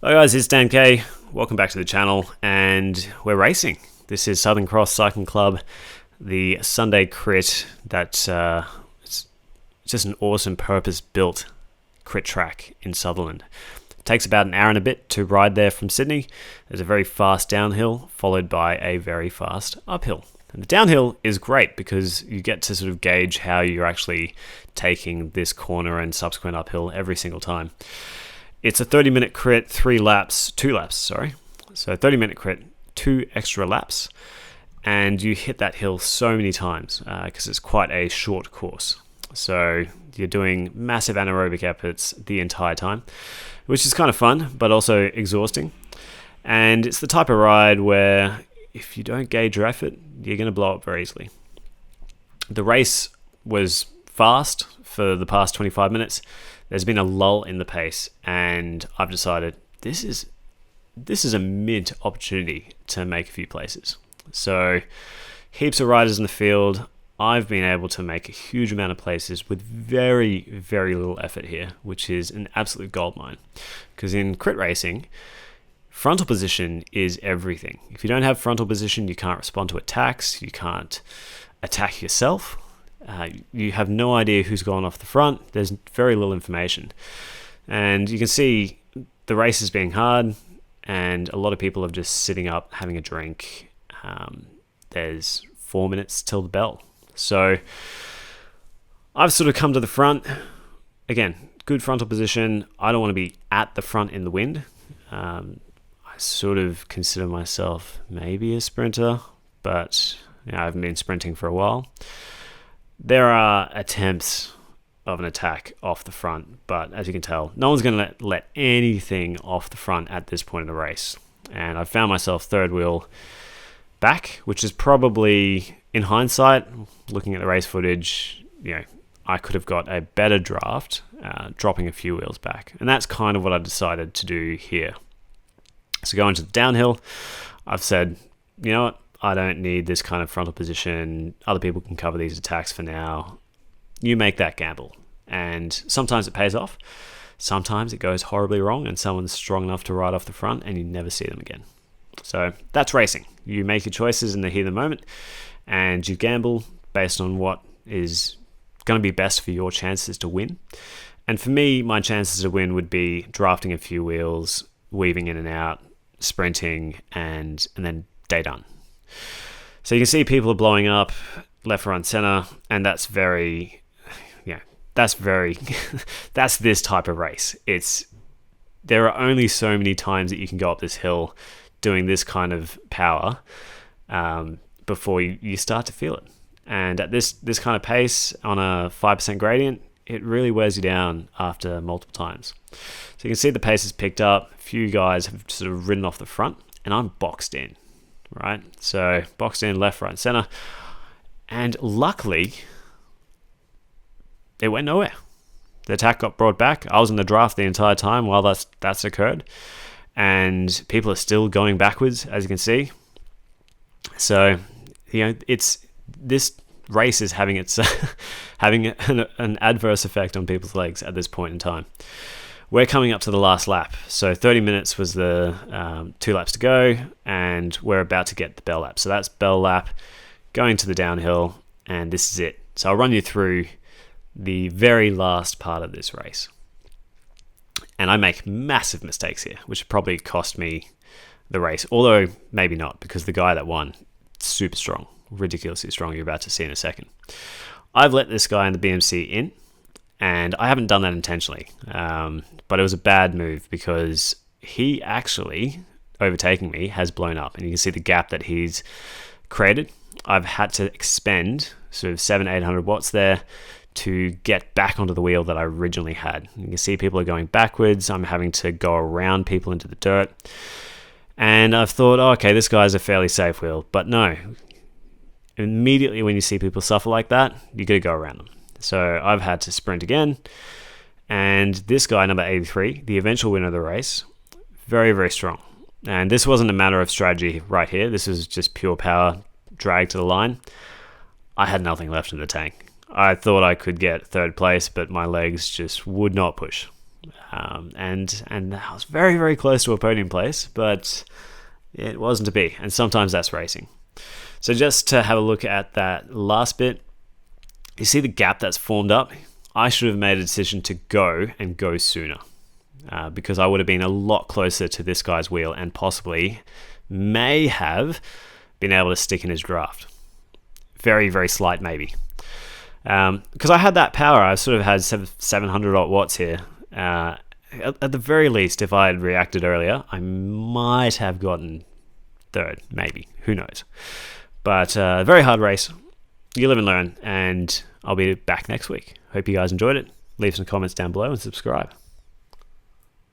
Hi guys, it's Dan K. Welcome back to the channel, and we're racing. This is Southern Cross Cycling Club, the Sunday crit that's it's just an awesome purpose-built crit track in Sutherland. It takes about an hour and a bit to ride there from Sydney. There's a very fast downhill followed by a very fast uphill. And the downhill is great because you get to sort of gauge how you're actually taking this corner and subsequent uphill every single time. It's a 30-minute crit, 2 laps. So 30-minute crit, 2 extra laps, and you hit that hill so many times because it's quite a short course. So you're doing massive anaerobic efforts the entire time, which is kind of fun, but also exhausting. And it's the type of ride where if you don't gauge your effort, you're going to blow up very easily. The race was fast for the past 25 minutes. There's been a lull in the pace, and I've decided this is a mint opportunity to make a few places. So heaps of riders in the field. I've been able to make a huge amount of places with very, very little effort here, which is an absolute goldmine. Because in crit racing, frontal position is everything. If you don't have frontal position, you can't respond to attacks, you can't attack yourself. You have no idea who's gone off the front. There's very little information. And you can see the race is being hard, and a lot of people are just sitting up, having a drink. There's 4 minutes till the bell. So I've sort of come to the front. Again, good frontal position. I don't want to be at the front in the wind. I sort of consider myself maybe a sprinter, but I haven't been sprinting for a while. There are attempts of an attack off the front, but as you can tell, no one's going to let anything off the front at this point in the race. And I've found myself third wheel back, which is probably, in hindsight, looking at the race footage, I could have got a better draft dropping a few wheels back. And that's kind of what I decided to do here. So going to the downhill, I've said, you know what? I don't need this kind of frontal position. Other people can cover these attacks for now. You make that gamble. And sometimes it pays off. Sometimes it goes horribly wrong and someone's strong enough to ride off the front and you never see them again. So that's racing. You make your choices in the heat of the moment and you gamble based on what is going to be best for your chances to win. And for me, my chances to win would be drafting a few wheels, weaving in and out, sprinting, and then day done. So you can see people are blowing up left, right, and center, and that's that's this type of race. There are only so many times that you can go up this hill doing this kind of power before you start to feel it. And at this kind of pace on a 5% gradient, it really wears you down after multiple times. So you can see the pace has picked up. A few guys have sort of ridden off the front, and I'm boxed in. Right, so boxed in left, right, and center, and luckily it went nowhere. The attack got brought back. I was in the draft the entire time while that's occurred, and people are still going backwards, as you can see. So it's this race is having its having an adverse effect on people's legs at this point in time. We're coming up to the last lap. So 30 minutes was the 2 laps to go, and we're about to get the bell lap. So that's bell lap, going to the downhill, and this is it. So I'll run you through the very last part of this race. And I make massive mistakes here, which probably cost me the race, although maybe not, because the guy that won, super strong, ridiculously strong, you're about to see in a second. I've let this guy in the BMC in, and I haven't done that intentionally, but it was a bad move because he actually, overtaking me, has blown up. And you can see the gap that he's created. I've had to expend sort of 700-800 watts there to get back onto the wheel that I originally had. You can see people are going backwards. I'm having to go around people into the dirt. And I've thought, okay, this guy's a fairly safe wheel. But no, immediately when you see people suffer like that, you got to go around them. So I've had to sprint again, and this guy, number 83, the eventual winner of the race, very, very strong. And this wasn't a matter of strategy right here. This was just pure power, drag to the line. I had nothing left in the tank. I thought I could get third place, but my legs just would not push. And I was very, very close to a podium place, but it wasn't to be. And sometimes that's racing. So just to have a look at that last bit, you see the gap that's formed up? I should have made a decision to go sooner, because I would have been a lot closer to this guy's wheel and possibly may have been able to stick in his draft. Very, very slight maybe. Because I had that power. I sort of had 700 odd watts here. At the very least, if I had reacted earlier, I might have gotten third, maybe. Who knows? But very hard race. You live and learn, and I'll be back next week. Hope you guys enjoyed it. Leave some comments down below and subscribe.